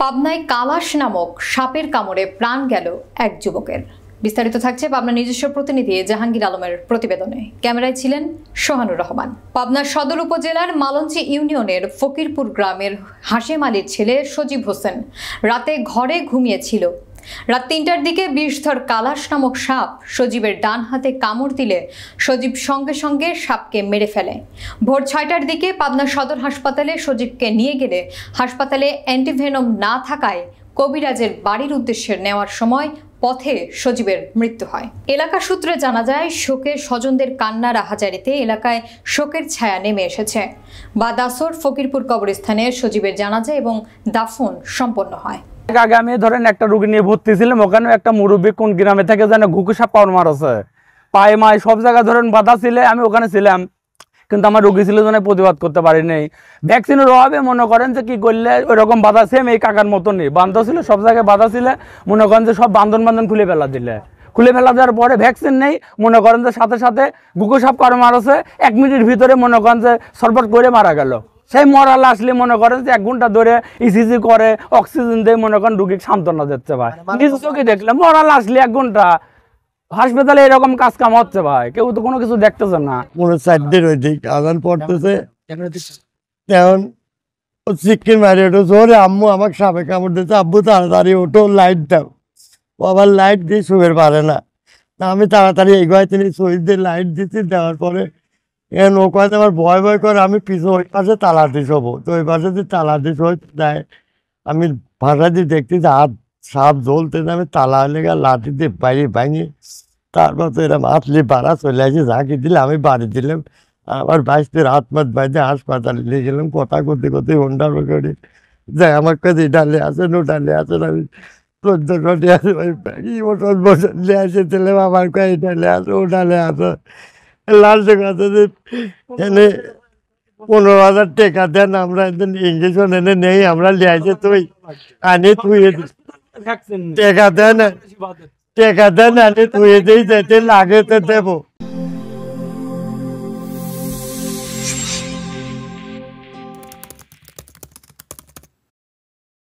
পাবনায় কালাশ নামক সাপের কামড়ে প্রাণ গেল এক যুবকের। বিস্তারিত থাকছে পাবনা নিজস্ব প্রতিনিধি জাহাঙ্গীর আলমের প্রতিবেদনে। ক্যামেরায় ছিলেন সোহানুর রহমান। পাবনা সদর উপজেলার মালঞ্চি ইউনিয়নের ফকিরপুর গ্রামের হাশেম আলীর ছেলে সজীব হোসেন রাতে ঘরে ঘুমিয়েছিল। রাত ৩টার দিকে বিষধর কালাশ নামক সাপ সজীবের ডান হাতে কামড় দিলে সজীব সঙ্গে সঙ্গে সাপকে মেরে ফেলে। ভোর ৬টার দিকে পাবনা সদর হাসপাতালে সজীবকে নিয়ে গেলে হাসপাতালে অ্যান্টিভেনম না থাকায় কবিরাজের বাড়ির উদ্দেশ্যে নেওয়ার সময় পথে সজীবের মৃত্যু হয়। এলাকা সূত্রে জানা যায়, শোকে স্বজনদের কান্নার আহাজারিতে এলাকায় শোকের ছায়া নেমে এসেছে। বাদাসর ফকিরপুর কবরস্থানে সজীবের জানাজা এবং দাফন সম্পন্ন হয়। আগে আমি ধরেন একটা রোগী নিয়ে ভর্তি ছিলাম, ওখানে একটা মুরব্বী কোন গ্রামে থেকে যেন ঘুঘু সাপ কামড় মারছে, পায়ে মায় সব জায়গায় ধরেন বাধা ছিল। আমি ওখানে ছিলাম, কিন্তু আমার রোগী ছিল যেন প্রতিবাদ করতে পারিনি। ভ্যাকসিনের অভাবে মনে করেন যে কি করলে ওই রকম বাধা সেম এই কাকার মতনই বান্ধব ছিল, সব জায়গায় বাধা ছিল। মনে করেন যে সব বান্ধন খুলে ফেলা দিলে, খুলে ফেলা দেওয়ার পরে ভ্যাকসিন নেই, মনে করেন যে সাথে সাথে ঘুঘু সাপ কামড় মারছে। ১ মিনিটের ভিতরে মনে করেন যে সরবট করে মারা গেল। সেই মরাল আসলে মনে করেন যে ১ ঘন্টা ধরে ইসিজি করে অক্সিজেন দিয়ে মনে করেন রুগীকে সান্ত্বনা দিচ্ছে ভাই। নিজ চোখে দেখলাম মরাল আসলে ১ ঘন্টা হাসপাতালে এরকম কাজ কাম হচ্ছে ভাই, কেউ তো কোনো কিছু দেখতেছে না। পুরো ৪ দিন ওই দিক আদান পড়তেছে, তেমন চিকেন মারি ওঠো জোরে, আম্মু আমাকে সাপে কামড় দিচ্ছে, আব্বু তাড়াতাড়ি ওঠো লাইট দাও। ও আবার লাইট দিয়ে শুয়ে পারে না, আমি তাড়াতাড়ি এই ঘরে তিনি সুইচ দিয়ে লাইট দিচ্ছি। দেওয়ার পরে নৌকাতে আমার ভয় ভয় করে, আমি পিছু ওই পাশে তালা দিয়ে শোবো, তো ওই পাশে দিয়ে তালা দিয়ে শোয় দেয়। আমি ভাষা দিয়ে দেখছি যে হাত সাপ জ্বলতে, আমি তালা লেগে লাঠি দিয়ে বাইরে ভাঙি। তারপর তো এরকম হাতলি বাড়া চলে আসে, ঝাঁকি দিলে আমি বাড়ি দিলাম। আমার বাইশদের হাত মাত বাইরে হাসপাতালে নিয়ে গেলাম। কথা করতে করতে ঘন্টা করে যাই, আমার কাছে ডালে আসেন ও ডালে আসেন। আমি ১৪০০ আসে বছর নিয়ে আসে ছিলাম, আমার কাছে ডালে আসো ও ডালে আসো। লাস্টে কথা যে এনে ১৫,০০০ টাকা দেন, আমরা ইঞ্জেকশন এনে নেই, আমরা লিয়াইছে তুই আনি তুই টাকা দেন আনি তুই দিই যেতে লাগে তো দেবো।